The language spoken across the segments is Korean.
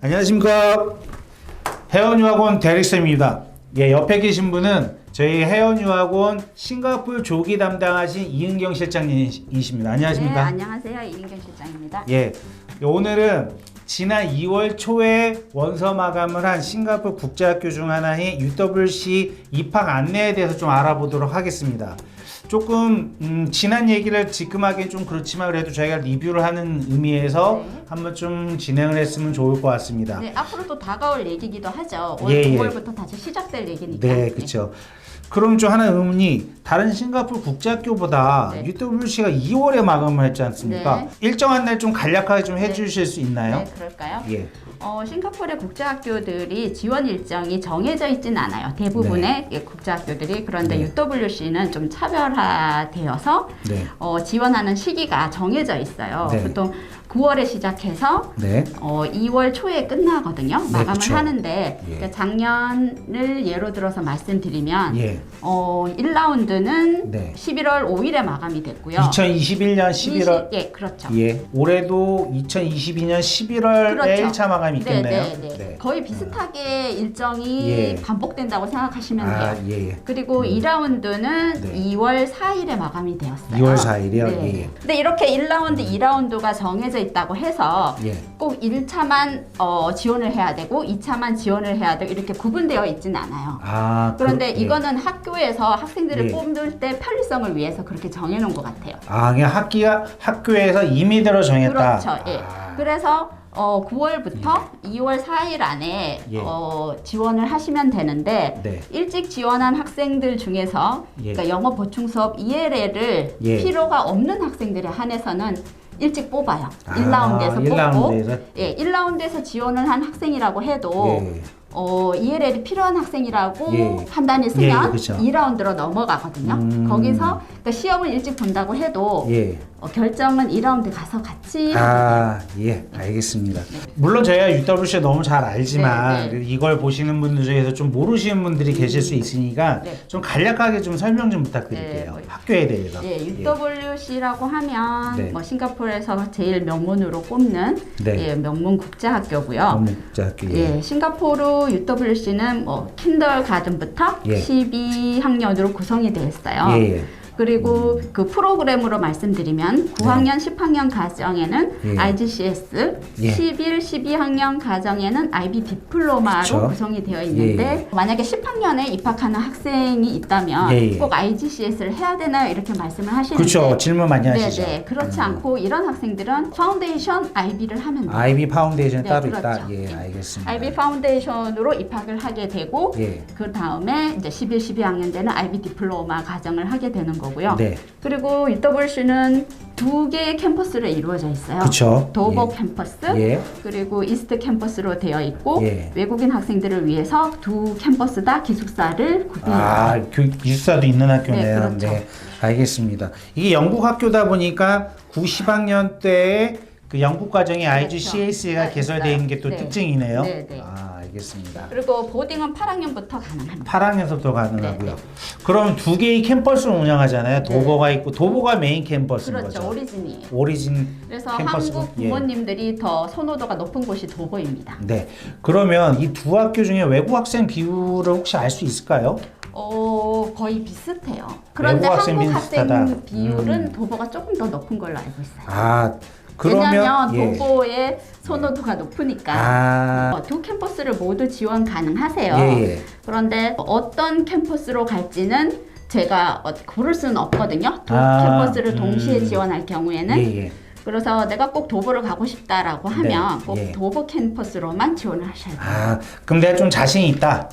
안녕하십니까. 해운유학원 대리쌤입니다. 예, 옆에 계신 분은 저희 해운유학원 싱가포르 조기 담당하신 이은경 실장님이십니다. 안녕하십니까. 네, 안녕하세요. 이은경 실장입니다. 예, 오늘은 지난 2월 초에 원서 마감을 한 싱가포르 국제학교 중 하나인 UWC 입학 안내에 대해서 좀 알아보도록 하겠습니다. 조금 지난 얘기를 지금 하기엔 좀 그렇지만 그래도 저희가 리뷰를 하는 의미에서 네. 한번 좀 진행을 했으면 좋을 것 같습니다. 네, 앞으로 또 다가올 얘기기도 하죠. 올 예, 9월부터 다시 시작될 얘기니까. 네, 그렇죠. 그럼 좀 하나 의문이, 다른 싱가포르 국제학교보다 네. UWC가 2월에 마감을 했지 않습니까? 네. 일정한 날 좀 간략하게 좀 해주실 수 있나요? 네, 그럴까요? 예. 싱가포르의 국제학교들이 지원 일정이 정해져 있지는 않아요. 대부분의 국제학교들이. 그런데 네. UWC는 좀 차별화되어서 네. 지원하는 시기가 정해져 있어요. 네. 보통 9월에 시작해서 네. 2월 초에 끝나거든요. 네, 마감을 그쵸. 하는데 예. 그러니까 작년을 예로 들어서 말씀드리면 예. 1라운드는 네. 11월 5일에 마감이 됐고요. 2021년 11월. 예, 그렇죠. 예. 올해도 2022년 11월에 그렇죠. 1차 마감이 있겠네요. 네. 거의 비슷하게 일정이 예. 반복된다고 생각하시면 아, 돼요. 예. 그리고 2라운드는 네. 2월 4일에 마감이 되었어요. 2월 4일이요? 네. 예. 근데 이렇게 1라운드, 2라운드가 정해져 있다고 해서 예. 꼭 1차만 지원을 해야 되고 2차만 지원을 해야 되고 이렇게 구분되어 있지는 않아요. 아, 그런데 예. 이거는 학교에서 학생들을 예. 뽑을 때 편리성을 위해서 그렇게 정해놓은 것 같아요. 아, 그냥 학교에서 임의대로 정했다. 그렇죠. 예. 아. 그래서 9월부터 2월 4일 안에 예. 지원을 하시면 되는데 네. 일찍 지원한 학생들 중에서 예. 그러니까 영어 보충 수업 ELL을 예. 필요가 없는 학생들에 한해서는 일찍 뽑아요. 아, 1라운드에서 뽑고 1라운드에서? 예, 1라운드에서 지원을 한 학생이라고 해도 예. ELL이 필요한 학생이라고 예. 판단이 예, 쓰면 그쵸. 2라운드로 넘어가거든요. 거기서 그러니까 시험을 일찍 본다고 해도 예. 결정은 2라운드 가서 같이 아, 예, 알겠습니다. 물론 저희가 UWC 너무 잘 알지만 네, 네. 이걸 보시는 분들 중에서 좀 모르시는 분들이 계실 수 있으니까 네. 좀 간략하게 좀 설명 좀 부탁드릴게요. 네. 학교에 대해서. 예, UWC라고 하면 네. 뭐 싱가포르에서 제일 명문으로 꼽는 네. 예, 명문 국제학교고요. 국제학교. 예. 예, 싱가포르 UWC는 뭐 킨더가든부터 예. 12학년으로 구성이 되어 있어요. 예, 예. 그리고 그 프로그램으로 말씀드리면 9학년, 10학년 과정에는 예. IGCS, 예. 11, 12학년 과정에는 IB 디플로마로 그쵸. 구성이 되어 있는데 예. 만약에 10학년에 입학하는 학생이 있다면 예. 꼭 IGCS를 해야 되나요? 이렇게 말씀을 하시는데 그렇죠. 질문 많이 하시죠. 네, 그렇지 않고 이런 학생들은 파운데이션 IB를 하면 돼요. IB 파운데이션 네, 따로 그렇죠. 있다. 예, 알겠습니다. IB 파운데이션으로 입학을 하게 되고 예. 그 다음에 이제 11, 12학년 때는 IB 디플로마 과정을 하게 되는 거고요. 네. 그리고 UWC는 두 개의 캠퍼스로 이루어져 있어요. 그쵸. 도버 예. 캠퍼스 예. 그리고 이스트 캠퍼스로 되어 있고 예. 외국인 학생들을 위해서 두 캠퍼스 다 기숙사를 구비해요. 아, 기숙사도 있는 학교네요. 네, 그렇죠. 알겠습니다. 이게 영국 학교다 보니까 90학년 때에 그 영국 과정에 그렇죠. IGCSE가 네, 개설되어 있는 게 또 네. 특징이네요. 네, 네. 아, 알겠습니다. 그리고 보딩은 8학년부터 가능합니다. 8학년서부터 가능하고요. 네, 그럼 두 개의 캠퍼스를 운영하잖아요. 도보가 있고, 도보가 메인 캠퍼스인 그렇죠. 거죠. 오리진이에요. 오리진 그래서 캠퍼스고. 한국 예. 부모님들이 더 선호도가 높은 곳이 도보입니다. 네. 그러면 이 두 학교 중에 외국 학생 비율을 혹시 알 수 있을까요? 거의 비슷해요. 그런데 외국 학생 한국 비슷하다. 학생 비율은 도보가 조금 더 높은 걸로 알고 있어요. 아, 그러면 왜냐하면 예. 도보의 선호도가 높으니까 아, 두 캠퍼스를 모두 지원 가능하세요. 예, 예. 그런데 어떤 캠퍼스로 갈지는 제가 고를 수는 없거든요. 두 아, 캠퍼스를 동시에 지원할 경우에는. 예, 예. 그래서 내가 꼭 도보를 가고 싶다라고 하면 네, 꼭 예. 도보 캠퍼스로만 지원을 하셔야 돼요. 아, 그럼 내가 좀 자신이 있다.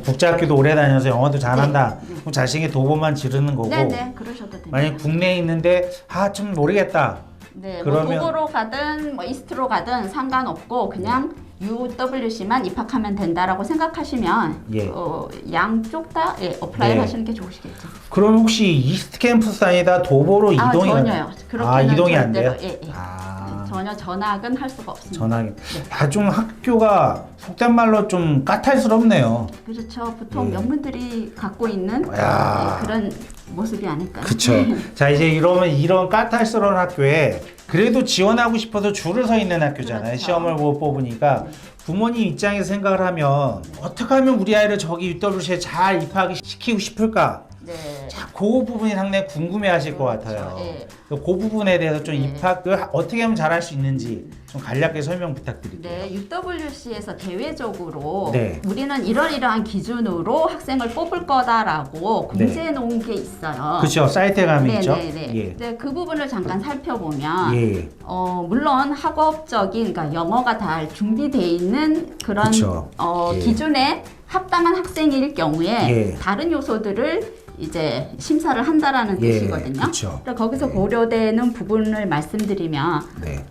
국제학교도 오래 다녀서 영어도 잘한다. 네, 네. 그럼 자신이 도보만 지르는 거고. 네네, 그러셔도 됩니다. 만약 국내에 있는데 좀 모르겠다. 네, 그러면- 뭐 도보로 가든 뭐 이스트로 가든 상관없고 그냥 UWC만 입학하면 된다라고 생각하시면 예. 양쪽 다 어플라이를 네. 하시는 게 좋으시겠죠. 그럼 혹시 이스트 캠퍼스 아니다 도보로 이동이 전혀요. 그렇게는 이동이 안 돼요? 절대로, 예. 아, 전혀 전학은 할 수가 없습니다. 전화기. 좀 학교가 속된 말로 좀 까탈스럽네요. 그렇죠. 보통 예. 명문들이 갖고 있는 야. 그런 모습이 아닐까요? 그쵸. 자, 이제 이러면 이런 까탈스러운 학교에 그래도 지원하고 싶어서 줄을 서 있는 학교잖아요. 그렇죠. 시험을 못 뽑으니까. 부모님 입장에서 생각을 하면 어떻게 하면 우리 아이를 저기 UWC에 잘 입학시키고 싶을까? 네. 자, 그 부분이 상당히 궁금해하실 것 같아요. 예. 그 부분에 대해서 좀 네. 입학을 어떻게 하면 잘할 수 있는지 좀 간략하게 설명 부탁드릴게요. 네, UWC에서 대외적으로 네. 우리는 이러이러한 기준으로 학생을 뽑을 거다라고 공지해 놓은 게 있어요. 그렇죠. 사이트에 가면 네, 있죠. 네, 네. 예. 네, 그 부분을 잠깐 살펴보면 예. 물론 학업적인 그러니까 영어가 다 준비돼 있는 그런 그쵸. 예. 기준에 합당한 학생일 경우에 예. 다른 요소들을 이제 심사를 한다라는 예, 뜻이거든요. 그쵸. 그러니까 거기서 고려되는 부분을 말씀드리면 네.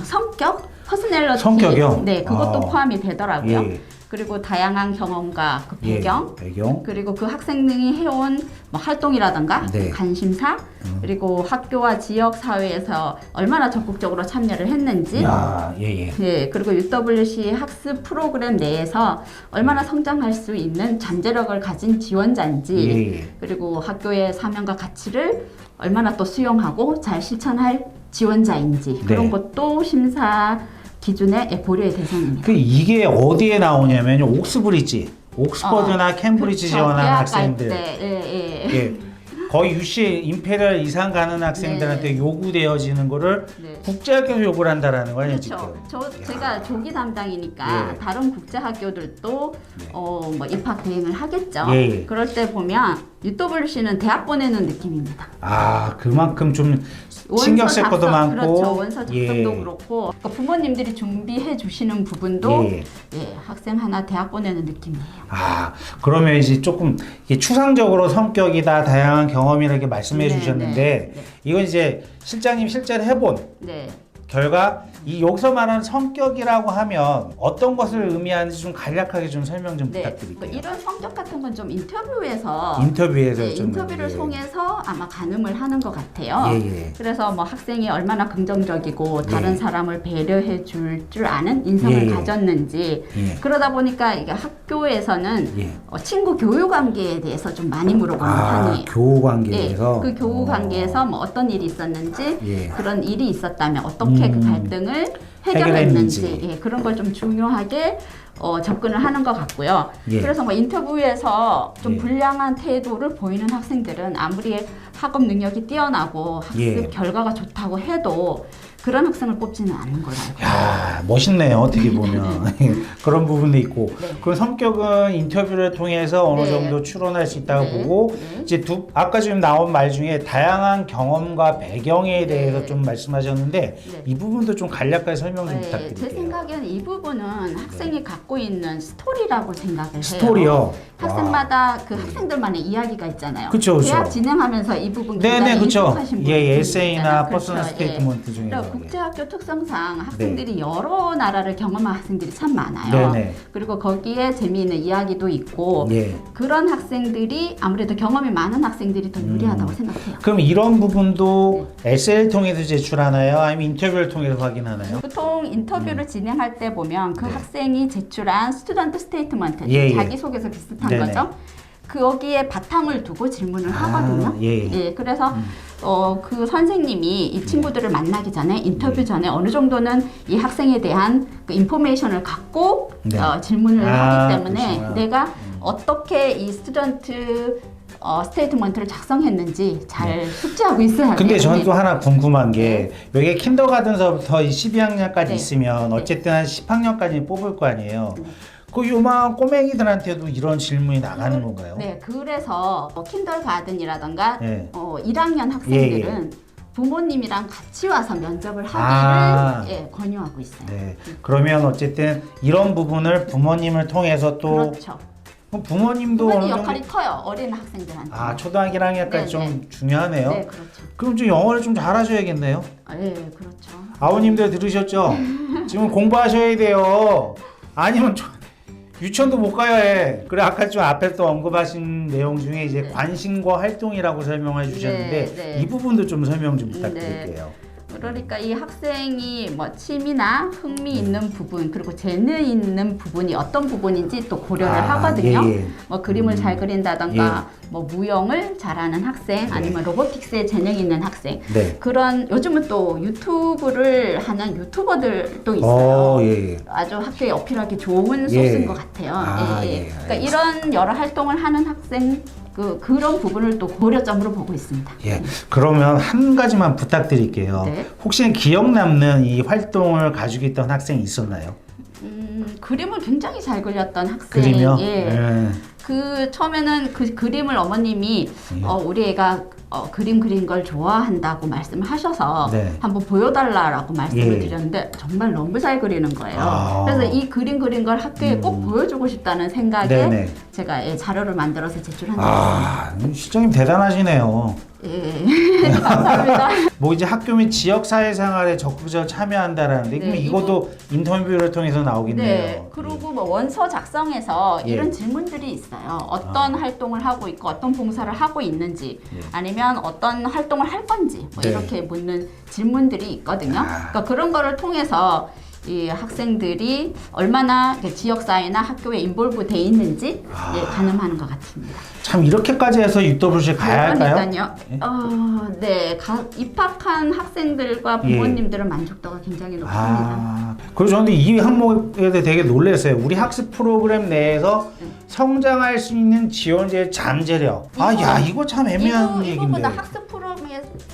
성격, 퍼스널리티, 성격이요? 네, 그것도 아. 포함이 되더라고요. 예. 그리고 다양한 경험과 그 예. 배경, 배경. 그리고 그 학생이 해온 뭐 활동이라든가 네. 관심사, 그리고 학교와 지역 사회에서 얼마나 적극적으로 참여를 했는지, 야, 예, 예. 네, 그리고 UWC 학습 프로그램 내에서 얼마나 성장할 수 있는 잠재력을 가진 지원자인지, 예. 그리고 학교의 사명과 가치를 얼마나 또 수용하고 잘 실천할 지원자인지 그런 네. 것도 심사 기준의 고려의 대상입니다. 그 이게 어디에 나오냐면 옥스브리지, 옥스퍼드나 캠브리지 그쵸, 지원하는 대학 학생들. 갈 때, 예, 예. 예. 거의 UC 임페리얼 이상 가는 학생들한테 네. 요구되어지는 거를 네. 국제학교에서 요구를 한다라는 거예요, 지금. 그렇죠. 제가 조기 담당이니까 예. 다른 국제 학교들도 뭐 입학 대행을 하겠죠. 예. 그럴 때 보면 UWC는 대학 보내는 느낌입니다. 아, 그만큼 좀 신경 쓸 것도 많고. 그렇죠. 원서 작성도 예. 그렇고 그러니까 부모님들이 준비해 주시는 부분도 예. 학생 하나 대학 보내는 느낌이에요. 아, 그러면 이제 조금 이게 추상적으로 성격이다, 다양한 경험이라 이렇게 말씀해 네, 주셨는데, 네, 이건 이제 실장님 실제로 해본 네. 결과 이 여기서 말하는 성격이라고 하면 어떤 것을 의미하는지 좀 간략하게 좀 설명 좀 네. 부탁드릴게요. 이런 성격 같은 건 좀 인터뷰에서 인터뷰에서 네, 좀 인터뷰를 예. 통해서 아마 가늠을 하는 것 같아요. 예, 예. 그래서 뭐 학생이 얼마나 긍정적이고 다른 사람을 배려해 줄 아는 인성을 예, 예. 가졌는지 예. 그러다 보니까 이게 학교에서는 예. 친구 교류 관계에 대해서 좀 많이 물어보는 편이에요. 교우 관계에서 그 교우 관계에서 뭐 어떤 일이 있었는지 예. 그런 일이 있었다면 어떻게 그 갈등을 해결했는지. 해결했는지 그런 걸 좀 중요하게 접근을 하는 것 같고요. 예. 그래서 뭐 인터뷰에서 좀 예. 불량한 태도를 보이는 학생들은 아무리 학업 능력이 뛰어나고 학습 예. 결과가 좋다고 해도 그런 학생을 뽑지는 않는 걸로 알고 있어요. 야, 멋있네요. 어떻게 보면 그런 부분도 있고. 네. 그 성격은 인터뷰를 통해서 어느 네. 정도 추론할 수 있다고 네. 보고, 네. 이제 아까 지금 나온 말 중에 다양한 경험과 배경에 네. 대해서 좀 말씀하셨는데, 네. 이 부분도 좀 간략하게 설명 좀 제 부탁드릴게요. 생각에는 이 부분은 학생이 갖고 있는 스토리라고 생각을 해요. 스토리요. 학생마다 그 학생들만의 이야기가 있잖아요. 그쵸, 그쵸. 대학 진행하면서 이 부분 네네, 굉장히 그쵸. 익숙하신 분들이 예, 에세이나 있잖아요. 퍼스널 그렇죠. 스테이트먼트 중에서. 그리고 국제학교 특성상 학생들이 여러 나라를 경험한 학생들이 참 많아요. 네네. 그리고 거기에 재미있는 이야기도 있고 예. 그런 학생들이 아무래도 경험이 많은 학생들이 더 유리하다고 생각해요. 그럼 이런 부분도 에세이를 통해서 제출하나요? 아니면 인터뷰를 통해서 확인하나요? 보통 인터뷰를 진행할 때 보면 그 학생이 제출한 스튜던트 스테이트먼트, 예, 예. 자기소개서 비슷한 네네. 거죠. 거기에 바탕을 두고 질문을 하거든요. 예. 그래서 그 선생님이 이 친구들을 만나기 전에 인터뷰 전에 어느 정도는 이 학생에 대한 그 인포메이션을 갖고 네. 질문을 하기 때문에 그러시구나. 내가 어떻게 이 스튜던트 스테이트먼트를 작성했는지 잘 숙지하고 있어야 돼요. 근데 저는 또 하나 궁금한 게, 네. 여기 킨더가든서부터 12학년까지 네. 있으면 네. 어쨌든 한 10학년까지 뽑을 거 아니에요. 네. 그 요망한 꼬맹이들한테도 이런 질문이 나가는 건가요? 네, 그래서 킨더가든이라던가 네. 1학년 학생들은 부모님이랑 같이 와서 면접을 하기를 권유하고 있어요. 네. 그러면 어쨌든 이런 부분을 부모님을 통해서 또 그렇죠. 그럼 부모님도 부모님 어느 정도 역할이 커요. 어린 학생들한테. 초등학교 1학년까지 네, 좀 네. 중요하네요. 네, 그렇죠. 그럼 좀 영어를 좀 잘하셔야겠네요. 그렇죠. 아버님들 들으셨죠? 지금 공부하셔야 돼요. 아니면 유치원도 못 가야 해. 그래, 아까 좀 앞에 또 언급하신 내용 중에 이제 네. 관심과 활동이라고 설명해 주셨는데 네, 네. 이 부분도 좀 설명 좀 부탁드릴게요. 그러니까 이 학생이 뭐 취미나 흥미 있는 부분 그리고 재능 있는 부분이 어떤 부분인지 또 고려를 하거든요. 예, 예. 뭐 그림을 잘 그린다던가 뭐 무용을 잘하는 학생 아니면 로보틱스에 재능 있는 학생 네. 그런 요즘은 또 유튜브를 하는 유튜버들도 있어요. 예. 아주 학교에 어필하기 좋은 예. 소스인 것 같아요. 아, 예, 예. 예. 그러니까 이런 여러 활동을 하는 학생 그런 부분을 또 고려점으로 보고 있습니다. 예. 그러면 한 가지만 부탁드릴게요. 네. 혹시 기억 남는 이 활동을 가지고 있던 학생이 있었나요? 그림을 굉장히 잘 그렸던 학생. 그림이요? 예. 그 처음에는 그 그림을 어머님이 예. 우리 애가 그림 그린 걸 좋아한다고 말씀을 하셔서 네. 한번 보여달라고 말씀을 예. 드렸는데 정말 너무 잘 그리는 거예요. 아. 그래서 이 그림 그린 걸 학교에 꼭 보여주고 싶다는 생각에 네네. 제가 자료를 만들어서 제출한 아, 시장님 대단하시네요. 예. 감사합니다. 뭐 이제 학교 및 지역 사회 생활에 적극적으로 참여한다라는데 그럼 네, 이것도 인터뷰를 통해서 나오겠네요. 네. 그리고 뭐 원서 작성에서 예. 이런 질문들이 있어요. 어떤 활동을 하고 있고 어떤 봉사를 하고 있는지 예. 아니면 어떤 활동을 할 건지 뭐 네. 이렇게 묻는 질문들이 있거든요. 아. 그러니까 그런 거를 통해서 이 학생들이 얼마나 지역사회나 학교에 인볼브 돼 있는지 예, 가늠하는 것 같습니다. 참 이렇게까지 해서 UWC 가야 할까요? 그러니까요. 네. 입학한 학생들과 부모님들은 만족도가 굉장히 높습니다. 아, 그리고 저는 이 항목에 대해 되게 놀랐어요. 우리 학습 프로그램 내에서 성장할 수 있는 지원자의 잠재력. 이거 참 애매한 이 얘기인데. 부분은 학습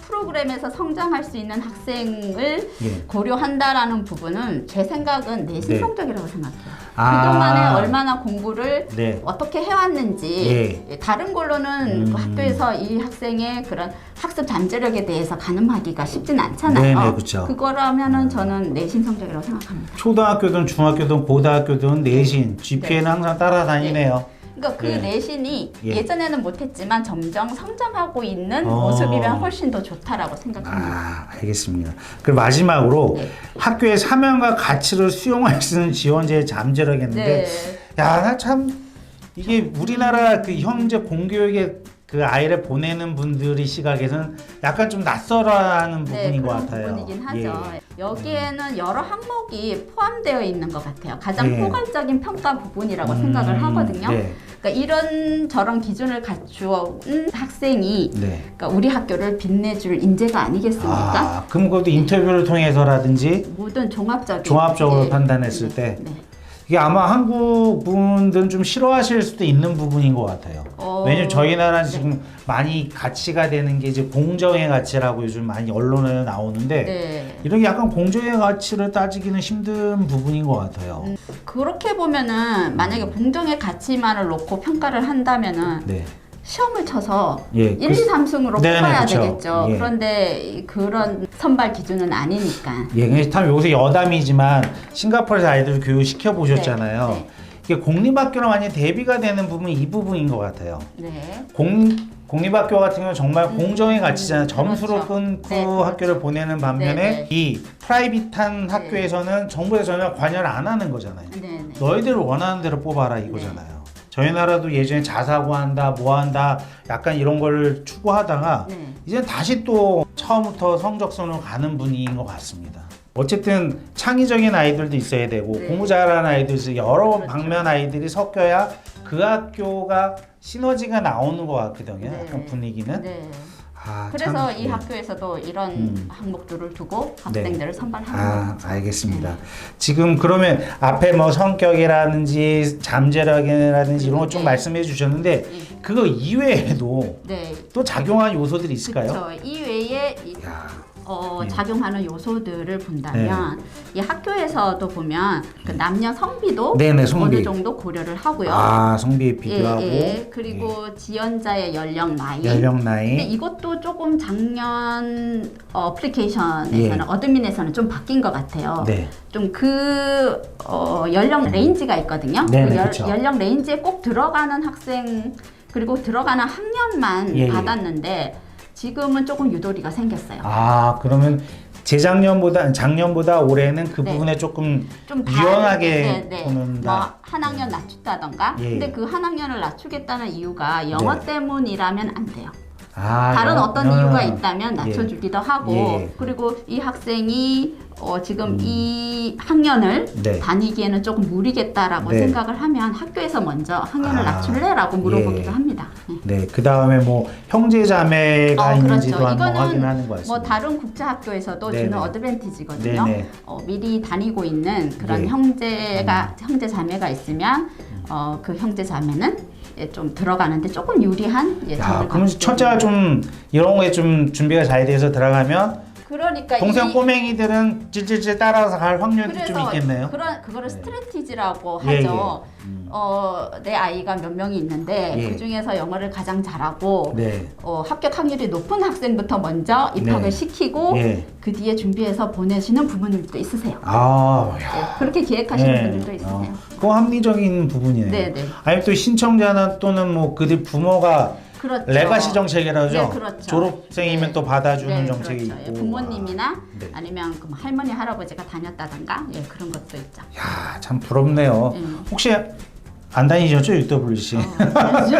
프로그램에서 성장할 수 있는 학생을 예. 고려한다라는 부분은 제 생각은 내신 네. 성적이라고 생각해요. 아. 그동안에 얼마나 공부를 네. 어떻게 해왔는지 다른 걸로는 그 학교에서 이 학생의 그런 학습 잠재력에 대해서 가늠하기가 쉽진 않잖아요. 네네, 그쵸. 그거라면은 저는 내신 성적이라고 생각합니다. 초등학교든 중학교든 고등학교든 내신, GPA는 항상 따라다니네요. 그러니까 그 네. 내신이 예. 예전에는 못했지만 점점 성장하고 있는 모습이면 훨씬 더 좋다라고 생각합니다. 알겠습니다. 그리고 마지막으로 네. 학교의 사명과 가치를 수용할 수 있는 지원자의 잠재력이었는데 나 참 이게 우리나라 그 현재 공교육에 그 아이를 보내는 분들이 시각에서는 약간 좀 낯설어하는 부분인 것 그런 같아요. 부분이긴 하죠. 예. 여기에는 여러 항목이 포함되어 있는 것 같아요. 가장 예. 포괄적인 평가 부분이라고 생각을 하거든요. 네. 그러니까 이런 저런 기준을 갖추어온 학생이 네. 그러니까 우리 학교를 빛내줄 인재가 아니겠습니까? 그럼 그것도 인터뷰를 통해서라든지 모든 종합적으로 종합적으로 판단했을 때 네. 이게 아마 한국 분들은 좀 싫어하실 수도 있는 부분인 것 같아요. 왜냐면 저희 나라는 지금 많이 가치가 되는 게 이제 공정의 가치라고 요즘 많이 언론에 나오는데 네. 이런 게 약간 공정의 가치를 따지기는 힘든 부분인 것 같아요. 그렇게 보면은 만약에 공정의 가치만을 놓고 평가를 한다면은 네. 시험을 쳐서 예, 1, 2, 3승으로 네네, 뽑아야 그쵸. 되겠죠. 예. 그런데 그런 선발 기준은 아니니까. 예, 근데 참 요새 여담이지만 싱가포르에서 아이들 교육 시켜 보셨잖아요. 네, 네. 이게 공립학교랑 완전히 대비가 되는 부분이 이 부분인 것 같아요. 네. 공립학교 같은 경우는 정말 공정의 가치잖아요. 점수로 그렇죠. 끊고 네, 그렇죠. 학교를 보내는 반면에 네, 네. 이 프라이빗한 학교에서는 정부에서 전혀 관여를 안 하는 거잖아요. 네, 네. 너희들 원하는 대로 뽑아라 이거잖아요. 저희 나라도 예전에 자사고한다 뭐한다 약간 이런 걸 추구하다가 네. 이제 다시 또 처음부터 성적선으로 가는 분위기인 것 같습니다. 어쨌든 창의적인 아이들도 있어야 되고 네. 공부 잘하는 아이들도 있어요. 여러 그렇죠. 방면 아이들이 섞여야 그 학교가 시너지가 나오는 것 같거든요. 네. 약간 분위기는. 네. 아, 그래서 참, 이 네. 학교에서도 이런 항목들을 두고 학생들을 선발하는 거죠. 알겠습니다. 지금 그러면 앞에 뭐 성격이라든지 잠재력이라든지 이런 거 좀 네. 말씀해 주셨는데 그거 이외에도 네. 또 작용한 요소들이 있을까요? 그렇죠. 이외에 야, 예. 작용하는 요소들을 본다면 이 학교에서도 보면 그 남녀 성비도 네네, 성비. 어느 정도 고려를 하고요. 성비에 비교하고 그리고 지원자의 연령 나이. 연령 나이. 근데 이것도 조금 작년 어플리케이션에서는 어드민에서는 좀 바뀐 것 같아요. 네. 좀 그 연령 레인지가 있거든요. 네네, 그 그쵸. 연령 레인지에 꼭 들어가는 학생 그리고 들어가는 학년만 예. 받았는데 지금은 조금 유도리가 생겼어요. 그러면 작년보다 올해는 그 네. 부분에 조금 좀 유연하게 뭐 보는다. 한 학년 낮췄다던가. 예. 근데 그 한 학년을 낮추겠다는 이유가 영어 네. 때문이라면 안 돼요. 다른 어떤 이유가 있다면 예. 낮춰주기도 하고 예. 그리고 이 학생이 지금 이 학년을 네. 다니기에는 조금 무리겠다라고 네. 생각을 하면 학교에서 먼저 학년을 낮출래라고 물어보기도 예. 합니다. 네. 네, 그 다음에 뭐 형제 자매가 있는지도 그렇죠. 한번 이거는 확인하는 것 같습니다. 뭐 다른 국제학교에서도 네네. 주는 어드밴티지거든요. 네네. 미리 다니고 있는 그런 네. 형제 자매가 있으면 그 형제 자매는 좀 들어가는데 조금 유리한 점을 그럼 가지고 첫째가 좀 이런 거에 좀 준비가 잘 돼서 들어가면 그러니까 동생 꼬맹이들은 찔찔찔 따라서 갈 확률도 좀 있겠네요. 그거를 네. 스트레티지라고 예, 하죠. 내 아이가 몇 명이 있는데 예. 그 중에서 영어를 가장 잘하고 네. 합격 확률이 높은 학생부터 먼저 입학을 네. 시키고 예. 그 뒤에 준비해서 보내시는 부모님도 있으세요. 야. 네, 그렇게 계획하시는 네. 분들도 있으세요. 그거 합리적인 부분이네요. 네네. 아니면 또 신청자나 또는 뭐 그들 부모가 그렇죠. 레가시 정책이라죠. 네, 그렇죠. 졸업생이면 네. 또 받아주는 네, 정책이 그렇죠. 있고. 부모님이나 네. 아니면 그 할머니 할아버지가 다녔다던가 그런 것도 있죠. 야, 참 부럽네요. 네. 혹시 안 다니셨죠, UWC? 그렇죠.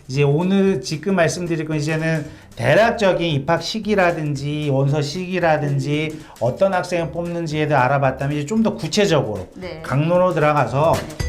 이제 오늘 지금 말씀드릴 건 이제는 대략적인 입학 시기라든지 원서 시기라든지 어떤 학생을 뽑는지에 대해 알아봤다면 이제 좀 더 구체적으로 네. 강론으로 들어가서 네.